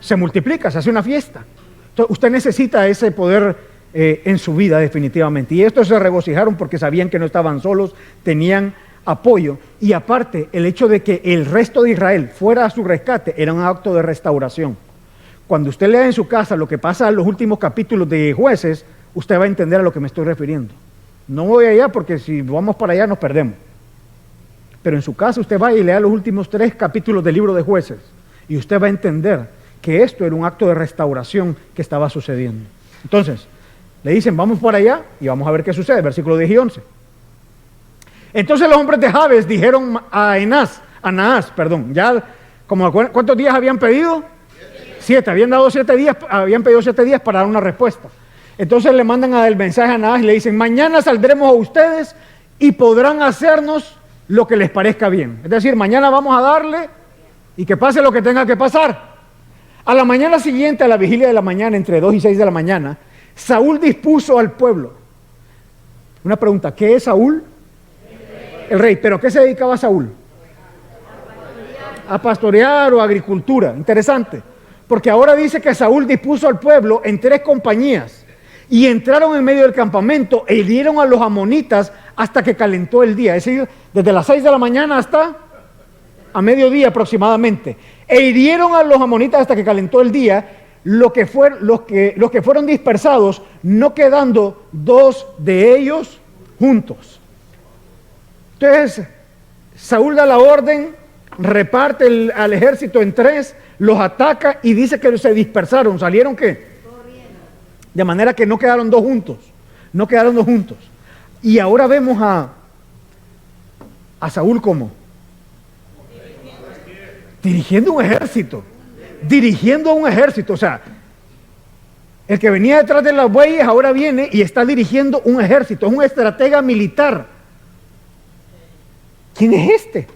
se multiplica, se hace una fiesta. Entonces, usted necesita ese poder en su vida definitivamente. Y estos se regocijaron porque sabían que no estaban solos, tenían apoyo. Y aparte, el hecho de que el resto de Israel fuera a su rescate era un acto de restauración. Cuando usted lea en su casa lo que pasa en los últimos capítulos de Jueces, usted va a entender a lo que me estoy refiriendo. No voy allá porque si vamos para allá nos perdemos. Pero en su casa usted va y lea los últimos 3 capítulos del libro de Jueces y usted va a entender que esto era un acto de restauración que estaba sucediendo. Entonces, le dicen: vamos por allá y vamos a ver qué sucede. Versículo 10 y 11. Entonces los hombres de Jabes dijeron a Naas, ya, ¿cuántos días habían pedido? 7. Habían dado 7 días, habían pedido 7 días para dar una respuesta. Entonces le mandan el mensaje a Naas y le dicen: mañana saldremos a ustedes y podrán hacernos lo que les parezca bien. Es decir, mañana vamos a darle y que pase lo que tenga que pasar. A la mañana siguiente, a la vigilia de la mañana, entre 2 y 6 de la mañana, Saúl dispuso al pueblo. Una pregunta: ¿qué es Saúl? El rey. ¿Pero a qué se dedicaba Saúl? A pastorear o agricultura. Interesante, porque ahora dice que Saúl dispuso al pueblo en 3 compañías y entraron en medio del campamento e hirieron a los amonitas hasta que calentó el día. Es decir, desde las 6 de la mañana hasta a mediodía aproximadamente. E hirieron a los amonitas hasta que calentó el día, los que fueron dispersados, no quedando 2 de ellos juntos. Entonces, Saúl da la orden, reparte al ejército en 3, los ataca y dice que se dispersaron. ¿Salieron qué? De manera que no quedaron 2 juntos. No quedaron 2 juntos. Y ahora vemos a Saúl como dirigiendo un ejército. Dirigiendo un ejército. O sea, el que venía detrás de las bueyes ahora viene y está dirigiendo un ejército. Es un estratega militar. ¿Quién es este?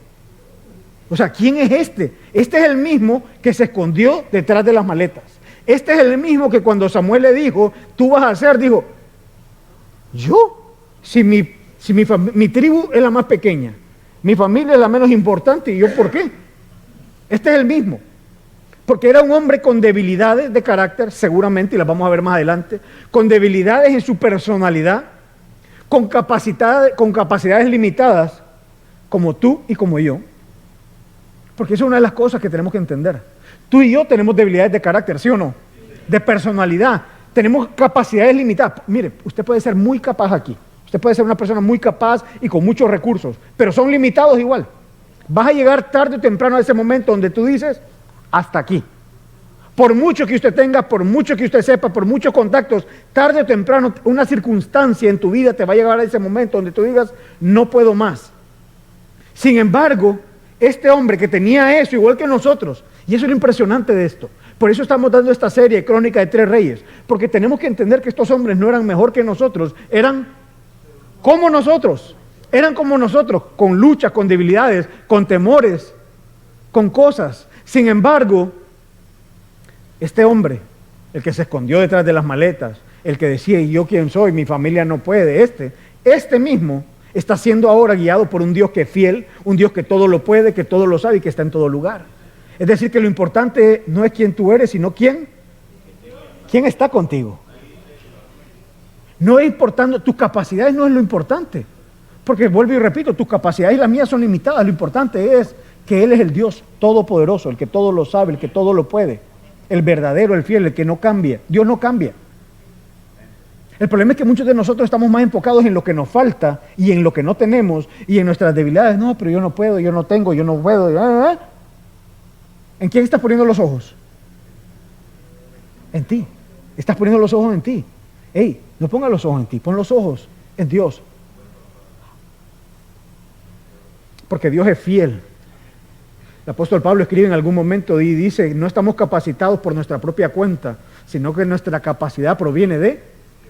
O sea, ¿quién es este? Este es el mismo que se escondió detrás de las maletas. Este es el mismo que cuando Samuel le dijo: tú vas a hacer, dijo: ¿yo? Si mi tribu es la más pequeña, mi familia es la menos importante, ¿y yo por qué? Este es el mismo. Porque era un hombre con debilidades de carácter, seguramente, y las vamos a ver más adelante, con debilidades en su personalidad, con capacidades limitadas, como tú y como yo. Porque eso es una de las cosas que tenemos que entender. Tú y yo tenemos debilidades de carácter, ¿sí o no? De personalidad. Tenemos capacidades limitadas. Mire, usted puede ser muy capaz aquí. Usted puede ser una persona muy capaz y con muchos recursos, pero son limitados igual. Vas a llegar tarde o temprano a ese momento donde tú dices, hasta aquí. Por mucho que usted tenga, por mucho que usted sepa, por muchos contactos, tarde o temprano una circunstancia en tu vida te va a llevar a ese momento donde tú digas, no puedo más. Sin embargo, este hombre que tenía eso, igual que nosotros, y eso es lo impresionante de esto, por eso estamos dando esta serie, Crónica de Tres Reyes, porque tenemos que entender que estos hombres no eran mejor que nosotros, eran como nosotros, con luchas, con debilidades, con temores, con cosas. Sin embargo, este hombre, el que se escondió detrás de las maletas, el que decía, ¿y yo quién soy? Mi familia no puede. Este mismo está siendo ahora guiado por un Dios que es fiel, un Dios que todo lo puede, que todo lo sabe y que está en todo lugar. Es decir, que lo importante no es quién tú eres, sino quién está contigo. No es importante, tus capacidades no es lo importante. Porque vuelvo y repito, tus capacidades y las mías son limitadas. Lo importante es que Él es el Dios todopoderoso, el que todo lo sabe, el que todo lo puede. El verdadero, el fiel, el que no cambia. Dios no cambia. El problema es que muchos de nosotros estamos más enfocados en lo que nos falta y en lo que no tenemos y en nuestras debilidades. No, pero yo no puedo, yo no tengo, yo no puedo. ¿En quién estás poniendo los ojos? En ti. Estás poniendo los ojos en ti. Ey, no pongas los ojos en ti, pon los ojos en Dios. Porque Dios es fiel. El apóstol Pablo escribe en algún momento y dice, no estamos capacitados por nuestra propia cuenta, sino que nuestra capacidad proviene de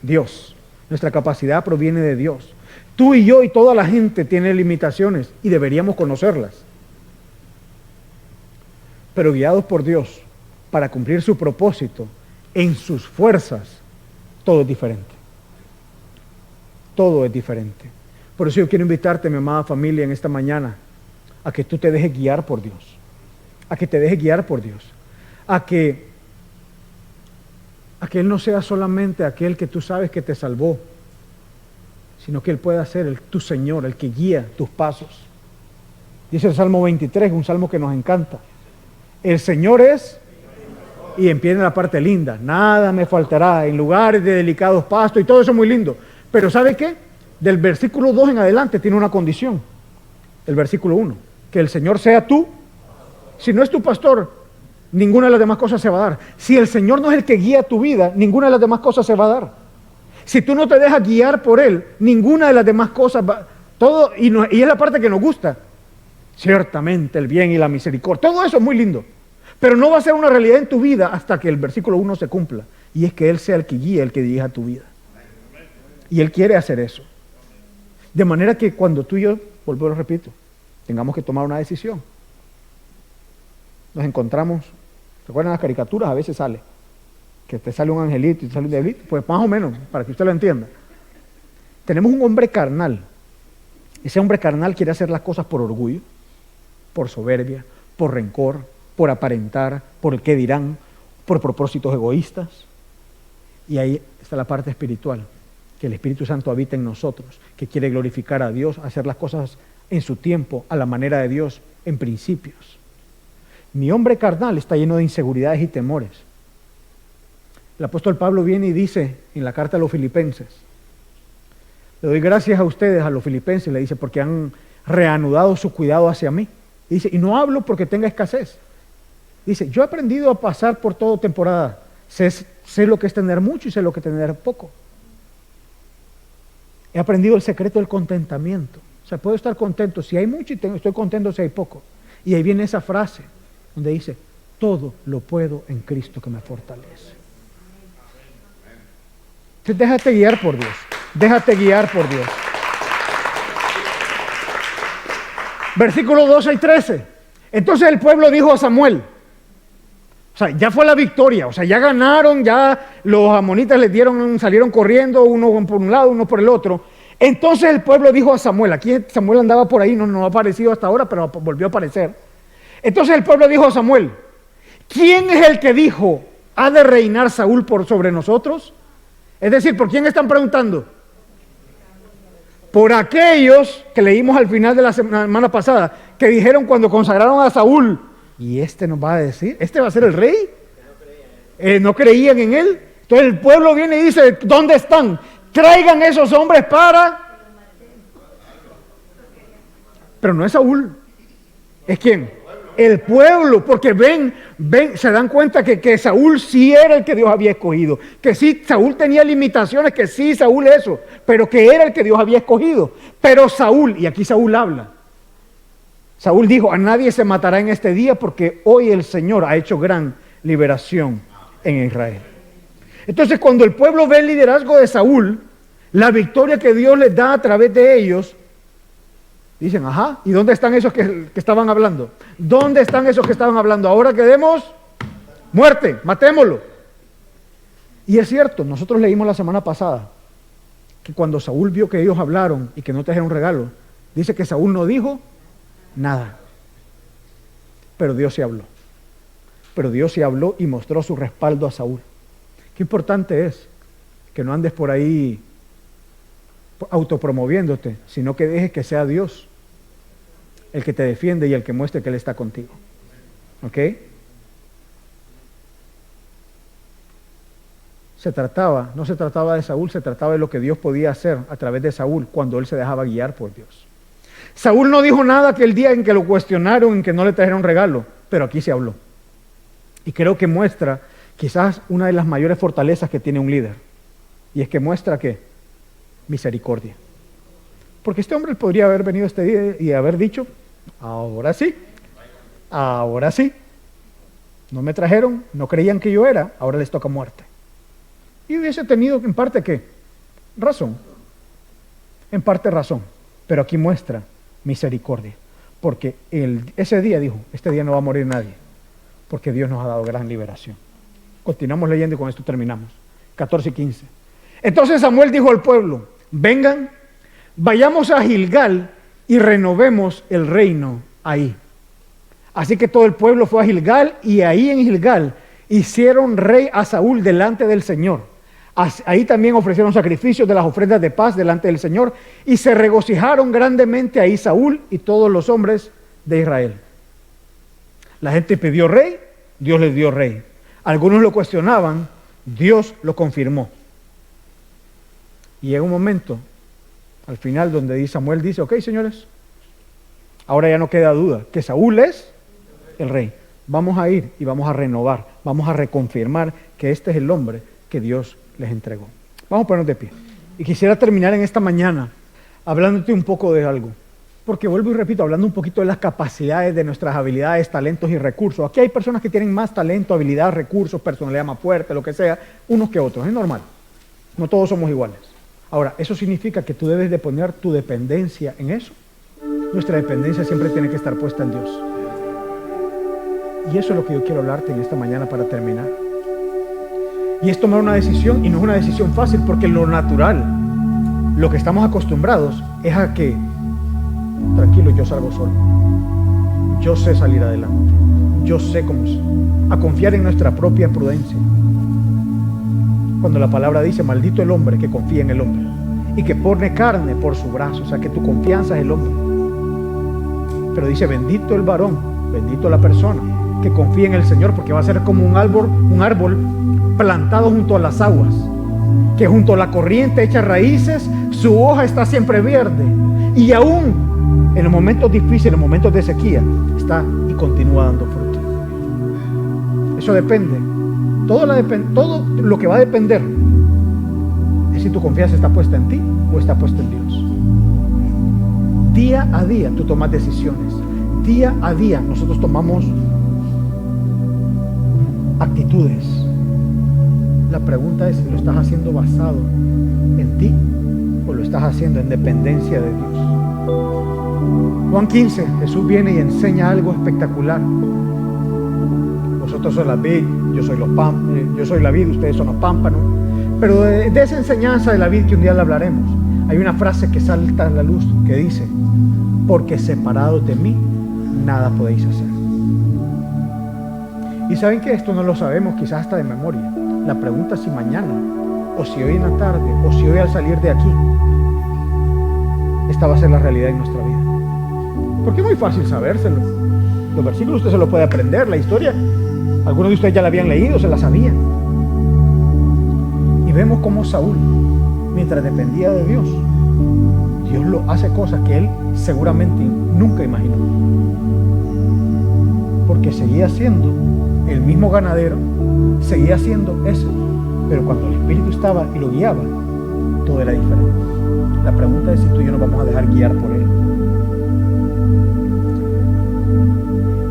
Dios. Nuestra capacidad proviene de Dios. Tú y yo y toda la gente tiene limitaciones y deberíamos conocerlas. Pero guiados por Dios para cumplir su propósito en sus fuerzas, todo es diferente. Todo es diferente. Por eso yo quiero invitarte, mi amada familia, en esta mañana, a que tú te dejes guiar por Dios. A que te dejes guiar por Dios. A que Él no sea solamente aquel que tú sabes que te salvó, sino que Él pueda ser tu Señor, el que guía tus pasos. Dice el Salmo 23, un salmo que nos encanta. El Señor es, y empieza la parte linda, nada me faltará, en lugares de delicados pastos, y todo eso es muy lindo. Pero ¿sabe qué? Del versículo 2 en adelante tiene una condición. El versículo 1, que el Señor sea tú. Si no es tu pastor, ninguna de las demás cosas se va a dar. Si el Señor no es el que guía tu vida, ninguna de las demás cosas se va a dar. Si tú no te dejas guiar por Él, ninguna de las demás cosas va, todo, y es la parte que nos gusta. Ciertamente el bien y la misericordia, todo eso es muy lindo, pero no va a ser una realidad en tu vida hasta que el versículo 1 se cumpla, y es que Él sea el que guía, el que dirija tu vida. Y Él quiere hacer eso. De manera que cuando tú y yo, vuelvo y lo repito, tengamos que tomar una decisión, nos encontramos, ¿recuerdan las caricaturas? A veces sale, que te sale un angelito y te sale un diablito, pues más o menos, para que usted lo entienda. Tenemos un hombre carnal. Ese hombre carnal quiere hacer las cosas por orgullo, por soberbia, por rencor, por aparentar, por el qué dirán, por propósitos egoístas. Y ahí está la parte espiritual, que el Espíritu Santo habita en nosotros, que quiere glorificar a Dios, hacer las cosas en su tiempo, a la manera de Dios, en principios. Mi hombre carnal está lleno de inseguridades y temores. El apóstol Pablo viene y dice en la carta a los filipenses, le doy gracias a ustedes, a los filipenses, le dice, porque han reanudado su cuidado hacia mí. Y dice, y no hablo porque tenga escasez. Dice, yo he aprendido a pasar por toda temporada. Sé lo que es tener mucho y sé lo que es tener poco. He aprendido el secreto del contentamiento. O sea, puedo estar contento si hay mucho y estoy contento si hay poco. Y ahí viene esa frase donde dice, todo lo puedo en Cristo que me fortalece. Entonces déjate guiar por Dios. Déjate guiar por Dios. Versículos 12 y 13. Entonces el pueblo dijo a Samuel, o sea, ya fue la victoria, o sea, ya ganaron, ya los amonitas salieron corriendo, uno por un lado, uno por el otro. Entonces el pueblo dijo a Samuel, aquí Samuel andaba por ahí, no ha aparecido hasta ahora, pero volvió a aparecer. Entonces el pueblo dijo a Samuel, ¿quién es el que dijo, ha de reinar Saúl por sobre nosotros? Es decir, ¿por quién están preguntando? Por aquellos que leímos al final de la semana pasada, que dijeron cuando consagraron a Saúl, y este nos va a decir, este va a ser el rey. No creían en él. Entonces el pueblo viene y dice, ¿dónde están? Traigan esos hombres para... Pero no es Saúl. ¿Es quién? El pueblo, porque ven, se dan cuenta que Saúl sí era el que Dios había escogido, que sí, Saúl tenía limitaciones, que sí, Saúl eso, pero que era el que Dios había escogido. Pero Saúl, y aquí Saúl habla, Saúl dijo, a nadie se matará en este día porque hoy el Señor ha hecho gran liberación en Israel. Entonces cuando el pueblo ve el liderazgo de Saúl, la victoria que Dios les da a través de ellos, dicen, ajá, ¿y dónde están esos que estaban hablando? ¿Dónde están esos que estaban hablando? Ahora que demos muerte, matémoslo. Y es cierto, nosotros leímos la semana pasada que cuando Saúl vio que ellos hablaron y que no trajeron regalo, dice que Saúl no dijo nada. Pero Dios sí habló. Pero Dios sí habló y mostró su respaldo a Saúl. Qué importante es que no andes por ahí autopromoviéndote, sino que dejes que sea Dios el que te defiende y el que muestre que Él está contigo. ¿Ok? No se trataba de Saúl, se trataba de lo que Dios podía hacer a través de Saúl cuando él se dejaba guiar por Dios. Saúl no dijo nada aquel día en que lo cuestionaron, en que no le trajeron regalo, pero aquí se habló. Y creo que muestra quizás una de las mayores fortalezas que tiene un líder, y es que muestra que misericordia. Porque este hombre podría haber venido este día y haber dicho, ahora sí, no me trajeron, no creían que yo era, ahora les toca muerte. Y hubiese tenido en parte ¿qué? Razón, en parte razón, pero aquí muestra misericordia, porque ese día dijo, este día no va a morir nadie, porque Dios nos ha dado gran liberación. Continuamos leyendo y con esto terminamos. 14 y 15. Entonces Samuel dijo al pueblo, vengan, vayamos a Gilgal y renovemos el reino ahí. Así que todo el pueblo fue a Gilgal y ahí en Gilgal hicieron rey a Saúl delante del Señor. Ahí también ofrecieron sacrificios de las ofrendas de paz delante del Señor y se regocijaron grandemente ahí Saúl y todos los hombres de Israel. La gente pidió rey, Dios les dio rey. Algunos lo cuestionaban, Dios lo confirmó. Y llega un momento, al final, donde Samuel dice, ok, señores, ahora ya no queda duda, que Saúl es el rey. Vamos a ir y vamos a renovar, vamos a reconfirmar que este es el hombre que Dios les entregó. Vamos a ponernos de pie. Y quisiera terminar en esta mañana hablándote un poco de algo. Porque vuelvo y repito, hablando un poquito de las capacidades, de nuestras habilidades, talentos y recursos. Aquí hay personas que tienen más talento, habilidad, recursos, personalidad más fuerte, lo que sea, unos que otros. Es normal. No todos somos iguales. Ahora, ¿eso significa que tú debes de poner tu dependencia en eso? Nuestra dependencia siempre tiene que estar puesta en Dios. Y eso es lo que yo quiero hablarte en esta mañana para terminar. Y es tomar una decisión, y no es una decisión fácil, porque lo natural, lo que estamos acostumbrados, es a que, tranquilo, yo salgo solo. Yo sé salir adelante. Yo sé cómo ser. A confiar en nuestra propia prudencia. Cuando la palabra dice, maldito el hombre que confía en el hombre y que pone carne por su brazo, o sea que tu confianza es el hombre. Pero dice, bendito el varón, bendito la persona que confía en el Señor, porque va a ser como un árbol plantado junto a las aguas, que junto a la corriente echa raíces, su hoja está siempre verde, y aún en los momentos difíciles, en los momentos de sequía, está y continúa dando fruto. Eso depende. Todo lo que va a depender es si tu confianza está puesta en ti o está puesta en Dios. Día a día tú tomas decisiones. Día a día nosotros tomamos actitudes. La pregunta es si lo estás haciendo basado en ti o lo estás haciendo en dependencia de Dios. Juan 15, Jesús viene y enseña algo espectacular. Vosotros sois la vid, yo soy la vid, ustedes son los pámpanos. Pero de esa enseñanza de la vid que un día le hablaremos, hay una frase que salta a la luz que dice, porque separados de mí, nada podéis hacer. Y saben que esto no lo sabemos quizás hasta de memoria. La pregunta es si mañana, o si hoy en la tarde, o si hoy al salir de aquí, esta va a ser la realidad en nuestra vida. Porque es muy fácil sabérselo. Los versículos usted se los puede aprender, la historia, algunos de ustedes ya la habían leído, se la sabían. Y vemos cómo Saúl, mientras dependía de Dios, Dios lo hace cosas que él seguramente nunca imaginó. Porque seguía siendo el mismo ganadero, seguía siendo eso, pero cuando el Espíritu estaba y lo guiaba, todo era diferente. La pregunta es si tú y yo nos vamos a dejar guiar por Él.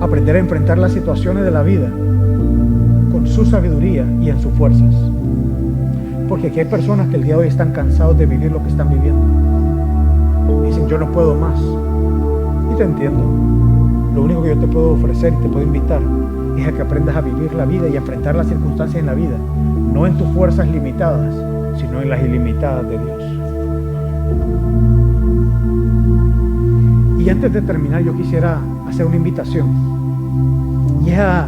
Aprender a enfrentar las situaciones de la vida con su sabiduría y en sus fuerzas. Porque aquí hay personas que el día de hoy están cansados de vivir lo que están viviendo. Dicen, yo no puedo más. Y te entiendo. Lo único que yo te puedo ofrecer y te puedo invitar es a que aprendas a vivir la vida y a enfrentar las circunstancias en la vida, no en tus fuerzas limitadas, sino en las ilimitadas de Dios. Y antes de terminar, yo quisiera hacer una invitación. Y es a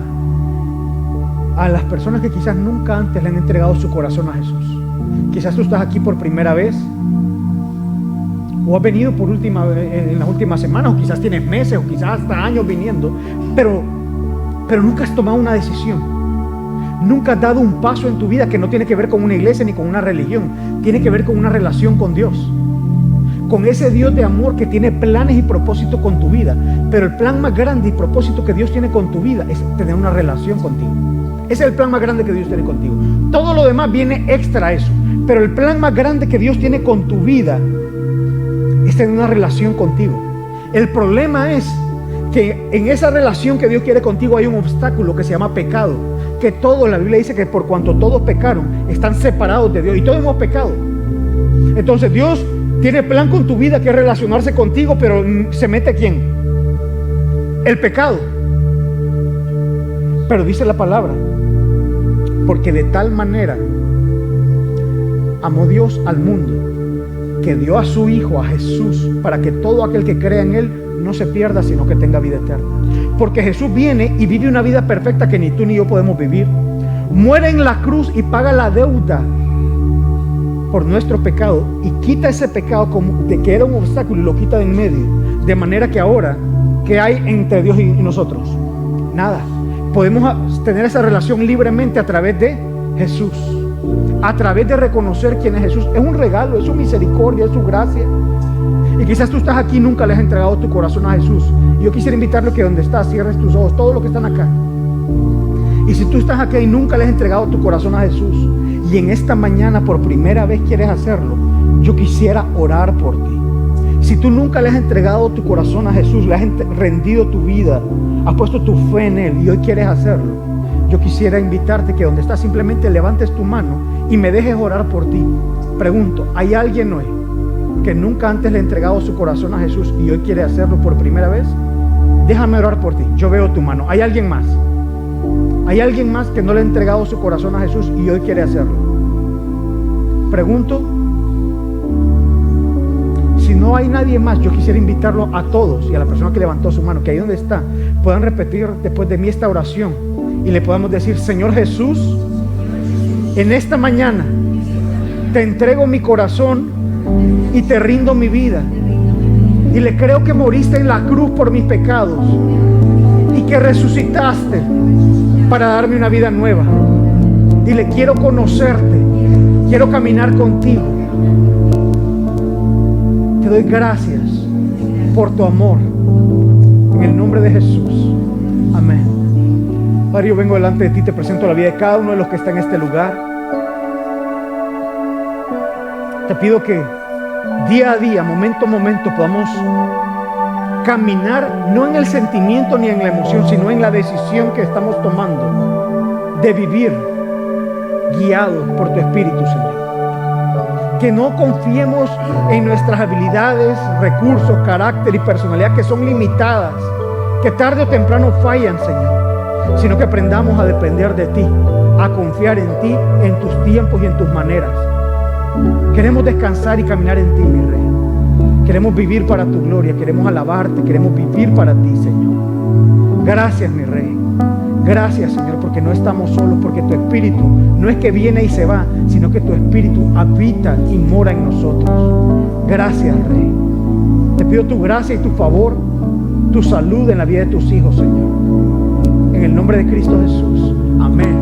las personas que quizás nunca antes le han entregado su corazón a Jesús. Quizás tú estás aquí por primera vez, o has venido en las últimas semanas, o quizás tienes meses, o quizás hasta años viniendo, pero nunca has tomado una decisión. Nunca has dado un paso en tu vida que no tiene que ver con una iglesia ni con una religión. Tiene que ver con una relación con Dios. Con ese Dios de amor que tiene planes y propósitos con tu vida. Pero el plan más grande y propósito que Dios tiene con tu vida es tener una relación contigo. Ese es el plan más grande que Dios tiene contigo. Todo lo demás viene extra a eso. Pero el plan más grande que Dios tiene con tu vida es tener una relación contigo. El problema es que en esa relación que Dios quiere contigo hay un obstáculo que se llama pecado. Que todos, la Biblia dice que por cuanto todos pecaron, están separados de Dios. Y todos hemos pecado. Entonces Dios tiene plan con tu vida, que es relacionarse contigo, pero ¿se mete quién? El pecado. Pero dice la palabra, porque de tal manera amó Dios al mundo, que dio a su Hijo, a Jesús, para que todo aquel que crea en Él no se pierda, sino que tenga vida eterna. Porque Jesús viene y vive una vida perfecta que ni tú ni yo podemos vivir. Muere en la cruz y paga la deuda por nuestro pecado, y quita ese pecado como de que era un obstáculo, y lo quita de en medio. De manera que ahora, ¿qué hay entre Dios y nosotros? Nada. Podemos tener esa relación libremente a través de Jesús. A través de reconocer quién es Jesús. Es un regalo, es su misericordia, es su gracia. Y quizás tú estás aquí y nunca le has entregado tu corazón a Jesús. Y yo quisiera invitarlo que donde estás, cierres tus ojos, todos los que están acá. Y si tú estás aquí y nunca le has entregado tu corazón a Jesús, y en esta mañana por primera vez quieres hacerlo, yo quisiera orar por ti. Si tú nunca le has entregado tu corazón a Jesús, le has rendido tu vida, has puesto tu fe en Él y hoy quieres hacerlo, yo quisiera invitarte que donde estás simplemente levantes tu mano y me dejes orar por ti. Pregunto, ¿hay alguien hoy que nunca antes le ha entregado su corazón a Jesús y hoy quiere hacerlo por primera vez? Déjame orar por ti. Yo veo tu mano. ¿Hay alguien más? ¿Hay alguien más que no le ha entregado su corazón a Jesús y hoy quiere hacerlo? Pregunto. Si no hay nadie más, yo quisiera invitarlo a todos y a la persona que levantó su mano, que ahí donde está, puedan repetir después de mí esta oración y le podamos decir: Señor Jesús, en esta mañana te entrego mi corazón y te rindo mi vida. Y le creo que moriste en la cruz por mis pecados y que resucitaste para darme una vida nueva. Dile: quiero conocerte, quiero caminar contigo. Te doy gracias por tu amor. En el nombre de Jesús. Amén. Padre, yo vengo delante de ti, te presento la vida de cada uno de los que está en este lugar. Te pido que día a día, momento a momento, podamos caminar no en el sentimiento ni en la emoción, sino en la decisión que estamos tomando de vivir guiados por tu Espíritu, Señor. Que no confiemos en nuestras habilidades, recursos, carácter y personalidad, que son limitadas, que tarde o temprano fallan, Señor, sino que aprendamos a depender de ti, a confiar en ti, en tus tiempos y en tus maneras. Queremos descansar y caminar en ti, mi Rey. Queremos vivir para tu gloria, queremos alabarte, queremos vivir para ti, Señor. Gracias, mi Rey. Gracias, Señor, porque no estamos solos, porque tu Espíritu no es que viene y se va, sino que tu Espíritu habita y mora en nosotros. Gracias, Rey. Te pido tu gracia y tu favor, tu salud en la vida de tus hijos, Señor. En el nombre de Cristo Jesús. Amén.